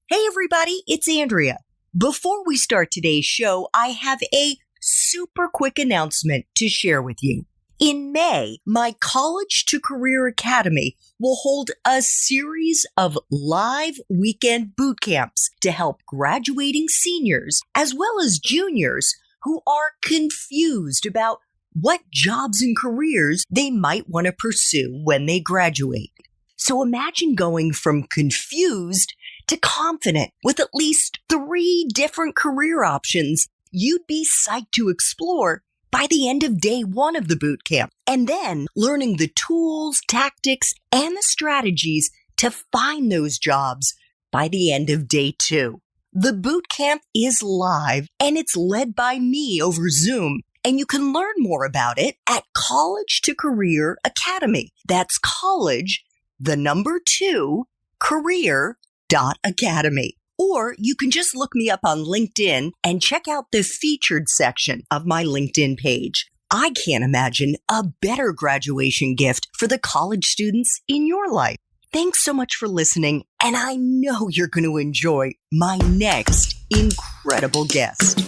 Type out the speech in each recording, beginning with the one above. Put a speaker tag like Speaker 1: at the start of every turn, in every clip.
Speaker 1: Hey everybody, it's Andrea. Before we start today's show, I have a super quick announcement to share with you. In May, my College to Career Academy will hold a series of live weekend boot camps to help graduating seniors as well as juniors who are confused about what jobs and careers they might want to pursue when they graduate. So imagine going from confused to confident with at least 3 different career options you'd be psyched to explore by the end of day 1 of the boot camp, and then learning the tools, tactics, and the strategies to find those jobs by the end of day 2. The boot camp is live and it's led by me over Zoom, and you can learn more about it at College to Career Academy. That's college, the number 2, career.academy. Or you can just look me up on LinkedIn and check out the featured section of my LinkedIn page. I can't imagine a better graduation gift for the college students in your life. Thanks so much for listening, and I know you're going to enjoy my next incredible guest.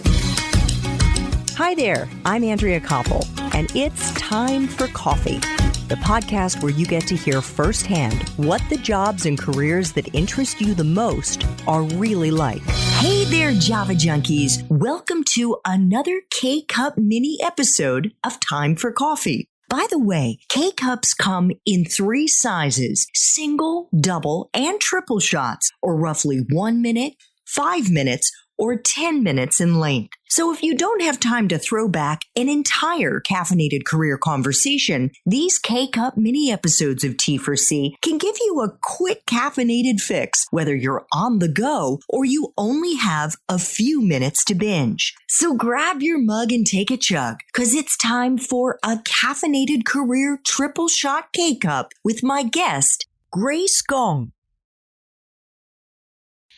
Speaker 1: Hi there, I'm Andrea Koppel, and it's time for coffee. The podcast where you get to hear firsthand what the jobs and careers that interest you the most are really like. Hey there, Java junkies. Welcome to another K-Cup mini episode of Time for Coffee. By the way, K-Cups come in 3 sizes: single, double, and triple shots, or roughly 1 minute, 5 minutes, or 10 minutes in length. So if you don't have time to throw back an entire caffeinated career conversation, these K-Cup mini episodes of T4C can give you a quick caffeinated fix, whether you're on the go or you only have a few minutes to binge. So grab your mug and take a chug, because it's time for a caffeinated career triple shot K-Cup with my guest, Grace Gong.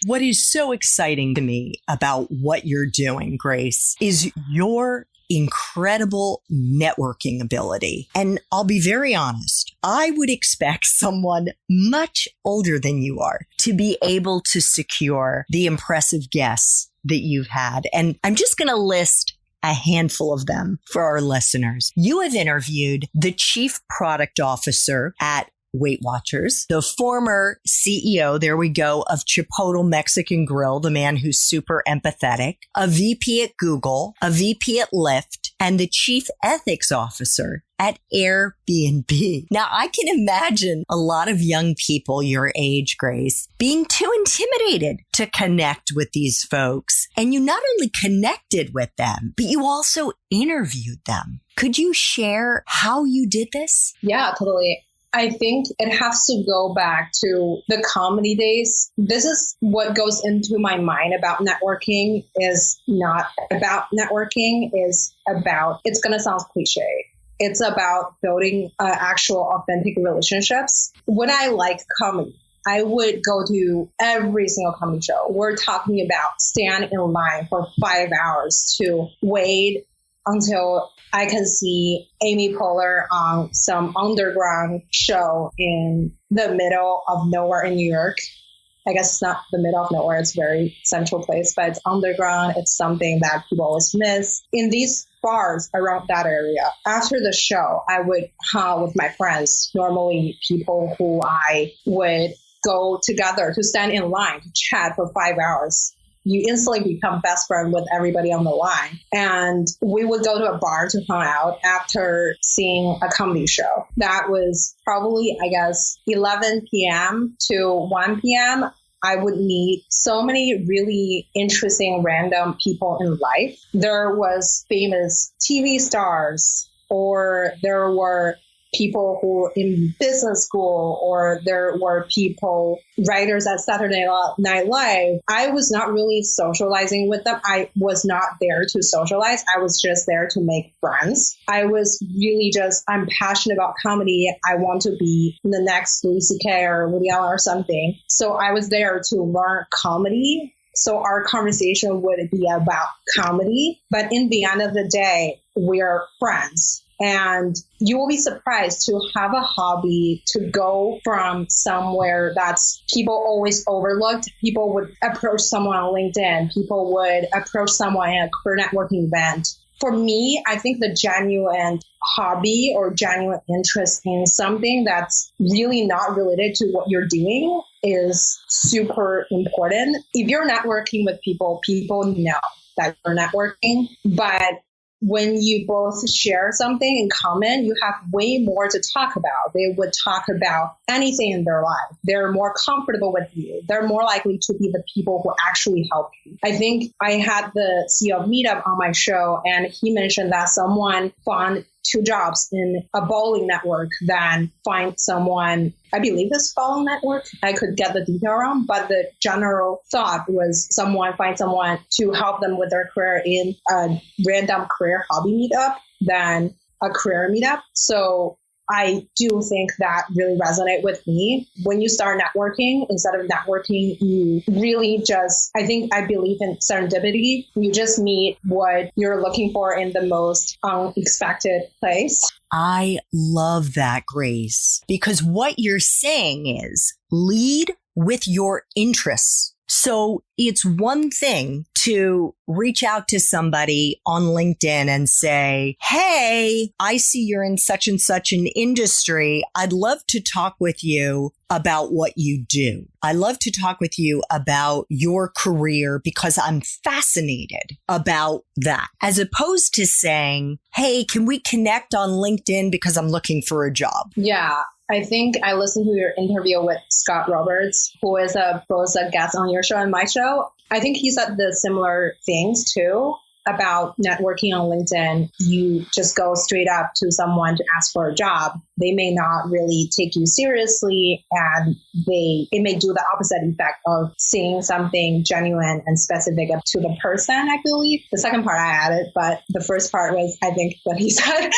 Speaker 1: What is so exciting to me about what you're doing, Grace, is your incredible networking ability. And I'll be very honest, I would expect someone much older than you are to be able to secure the impressive guests that you've had. And I'm just going to list a handful of them for our listeners. You have interviewed the Chief Product Officer at Weight Watchers, the former CEO, there we go, of Chipotle Mexican Grill, the man who's super empathetic, a VP at Google, a VP at Lyft, and the Chief Ethics Officer at Airbnb. Now, I can imagine a lot of young people your age, Grace, being too intimidated to connect with these folks. And you not only connected with them, but you also interviewed them. Could you share how you did this?
Speaker 2: Yeah, totally. I think it has to go back to the comedy days. This is what goes into my mind about networking is not about networking, is about, it's going to sound cliche. It's about building actual authentic relationships. When I like comedy, I would go to every single comedy show. We're talking about stand in line for 5 hours to wait until I can see Amy Poehler on some underground show in the middle of nowhere in New York. I guess it's not the middle of nowhere. It's a very central place, but it's underground. It's something that people always miss. In these bars around that area, after the show, I would hang out with my friends, normally people who I would go together to stand in line to chat for 5 hours. You instantly become best friend with everybody on the line. And we would go to a bar to hang out after seeing a comedy show. That was probably, 11 p.m. to 1 p.m. I would meet so many really interesting random people in life. There was famous TV stars, or there were people who were in business school, or there were people, writers at Saturday Night Live. I was not really socializing with them. I was not there to socialize. I was just there to make friends. I was really I'm passionate about comedy. I want to be the next Louis C.K. or Woody Allen or something. So I was there to learn comedy. So our conversation would be about comedy. But in the end of the day, we are friends. And you will be surprised to have a hobby to go from somewhere that's people always overlooked. People would approach someone on LinkedIn. People would approach someone in a career networking event. For me, I think the genuine hobby or genuine interest in something that's really not related to what you're doing is super important. If you're networking with people, people know that you're networking, but when you both share something in common, you have way more to talk about. They would talk about anything in their life. They're more comfortable with you. They're more likely to be the people who actually help you. I think I had the CEO of Meetup on my show, and he mentioned that someone found 2 jobs in a bowling network than find someone, I believe it's bowling network. I could get the detail wrong, but the general thought was find someone to help them with their career in a random career hobby meetup than a career meetup. So I do think that really resonate with me. When you start networking, instead of networking, you really I believe in serendipity. You just meet what you're looking for in the most unexpected place.
Speaker 1: I love that, Grace, because what you're saying is lead with your interests. So it's one thing to reach out to somebody on LinkedIn and say, hey, I see you're in such and such an industry. I'd love to talk with you about what you do. I love to talk with you about your career because I'm fascinated about that. As opposed to saying, hey, can we connect on LinkedIn because I'm looking for a job?
Speaker 2: Yeah. I think I listened to your interview with Scott Roberts, who is both a guest on your show and my show. I think he said the similar things too about networking on LinkedIn. You just go straight up to someone to ask for a job. They may not really take you seriously, and it may do the opposite effect of seeing something genuine and specific up to the person, I believe. The second part I added, but the first part was, I think, what he said.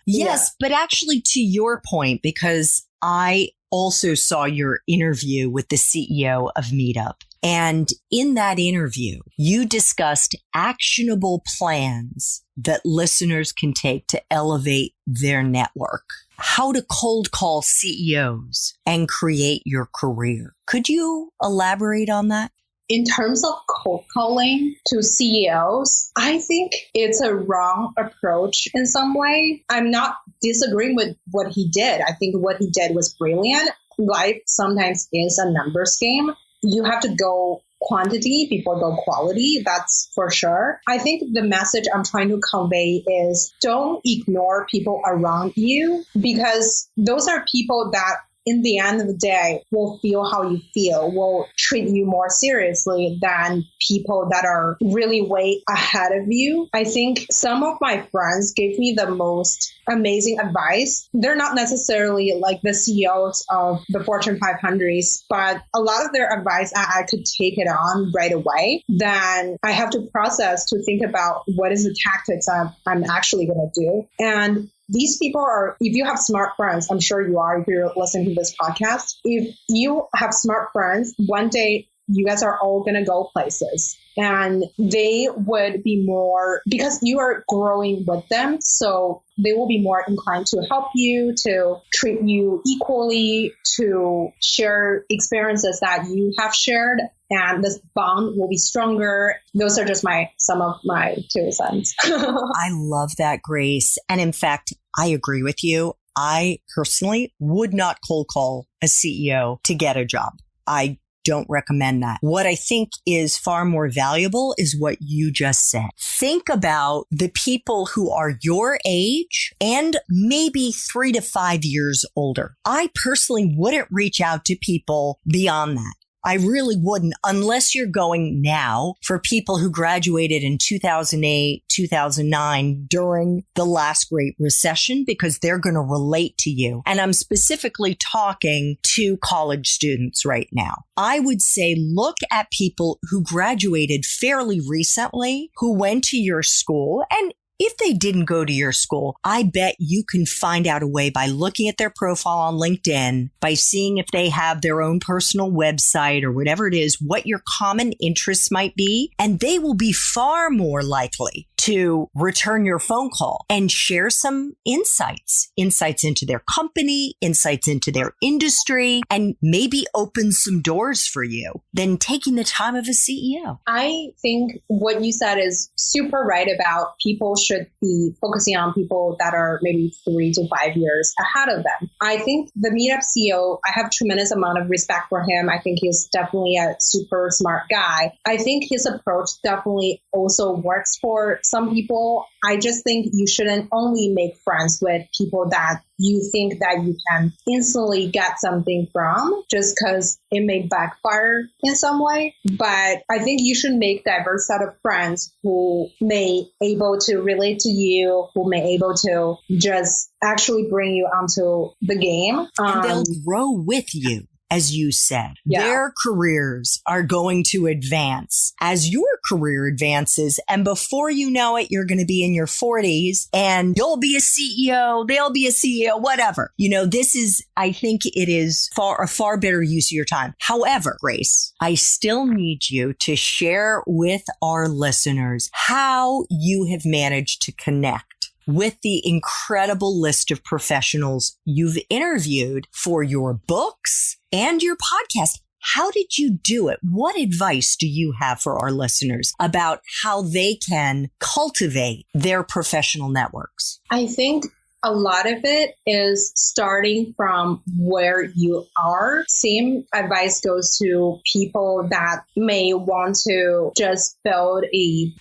Speaker 1: Yes, but actually to your point, because I also saw your interview with the CEO of Meetup. And in that interview, you discussed actionable plans that listeners can take to elevate their network, how to cold call CEOs and create your career. Could you elaborate on that?
Speaker 2: In terms of cold calling to CEOs, I think it's a wrong approach in some way. I'm not disagreeing with what he did. I think what he did was brilliant. Life sometimes is a numbers game. You have to go quantity before go quality. That's for sure. I think the message I'm trying to convey is don't ignore people around you, because those are people that in the end of the day will feel how you feel, will treat you more seriously than people that are really way ahead of you. I think some of my friends gave me the most amazing advice. They're not necessarily like the CEOs of the Fortune 500s, but a lot of their advice, I could take it on right away. Then I have to process to think about what is the tactics I'm actually going to do. And these people are, if you have smart friends, I'm sure you are if you're listening to this podcast. If you have smart friends, one day you guys are all going to go places, and they would be more, because you are growing with them, so they will be more inclined to help you, to treat you equally, to share experiences that you have shared, and this bond will be stronger. Those are just some of my 2 cents.
Speaker 1: I love that, Grace. And in fact, I agree with you. I personally would not cold call a CEO to get a job. I don't recommend that. What I think is far more valuable is what you just said. Think about the people who are your age and maybe 3 to 5 years older. I personally wouldn't reach out to people beyond that. I really wouldn't, unless you're going now for people who graduated in 2008, 2009 during the last Great Recession, because they're going to relate to you. And I'm specifically talking to college students right now. I would say look at people who graduated fairly recently, who went to your school, and if they didn't go to your school, I bet you can find out a way by looking at their profile on LinkedIn, by seeing if they have their own personal website or whatever it is, what your common interests might be. And they will be far more likely to to return your phone call and share some insights into their company, insights into their industry, and maybe open some doors for you than taking the time of a CEO.
Speaker 2: I think what you said is super right about people should be focusing on people that are maybe 3 to 5 years ahead of them. I think the Meetup CEO, I have tremendous amount of respect for him. I think he's definitely a super smart guy. I think his approach definitely also works for some people. I just think you shouldn't only make friends with people that you think that you can instantly get something from just because it may backfire in some way. But I think you should make diverse set of friends who may able to relate to you, who may able to just actually bring you onto the game.
Speaker 1: And they'll grow with you. As you said, their careers are going to advance as your career advances. And before you know it, you're going to be in your 40s and you'll be a CEO. They'll be a CEO, whatever. This is, I think it is a far better use of your time. However, Grace, I still need you to share with our listeners how you have managed to connect with the incredible list of professionals you've interviewed for your books and your podcast. How did you do it? What advice do you have for our listeners about how they can cultivate their professional networks?
Speaker 2: I think a lot of it is starting from where you are. Same advice goes to people that may want to just build a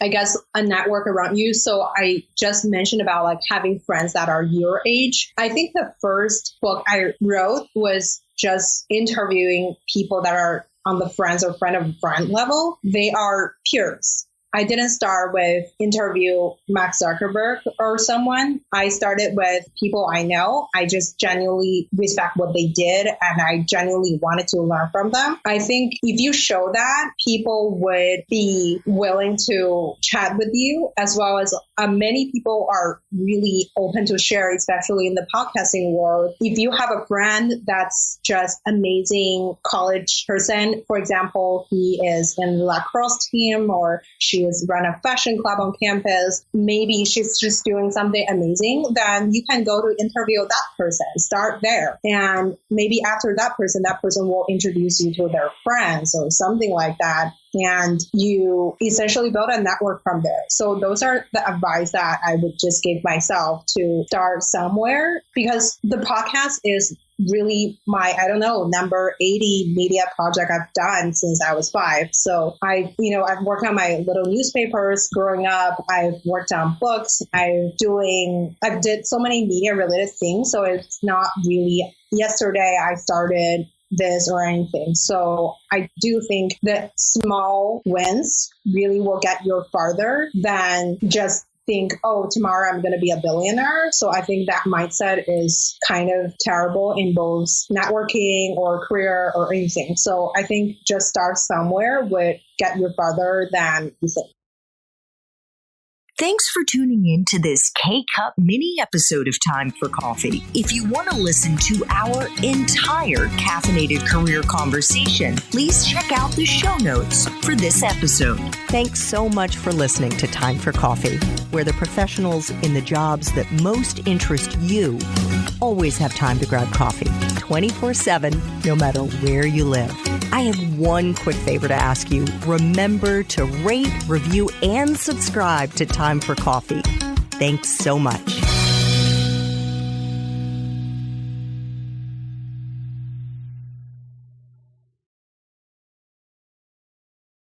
Speaker 2: network around you. So I just mentioned about having friends that are your age. I think the first book I wrote was just interviewing people that are on the friends or friend of a friend level. They are peers. I didn't start with interview Mark Zuckerberg or someone. I started with people I know. I just genuinely respect what they did and I genuinely wanted to learn from them. I think if you show that, people would be willing to chat with you, as well as many people are really open to share, especially in the podcasting world. If you have a friend that's just amazing college person, for example, he is in the lacrosse team or she is run a fashion club on campus, maybe she's just doing something amazing, then you can go to interview that person, start there. And maybe after that person will introduce you to their friends or something like that. And you essentially build a network from there. So those are the advice that I would just give myself to start somewhere, because the podcast is really my, number 80 media project I've done since I was 5. So I've worked on my little newspapers growing up. I've worked on books. I've did so many media related things. So it's not really yesterday I started this or anything. So I do think that small wins really will get you farther than just think, oh, tomorrow I'm going to be a billionaire. So I think that mindset is kind of terrible in both networking or career or anything. So I think just start somewhere would get you farther than you think.
Speaker 1: Thanks for tuning in to this K-Cup mini episode of Time for Coffee. If you want to listen to our entire caffeinated career conversation, please check out the show notes for this episode. Thanks so much for listening to Time for Coffee, where the professionals in the jobs that most interest you always have time to grab coffee 24/7, no matter where you live. I have one quick favor to ask you. Remember to rate, review, and subscribe to Time for Coffee. Thanks so much.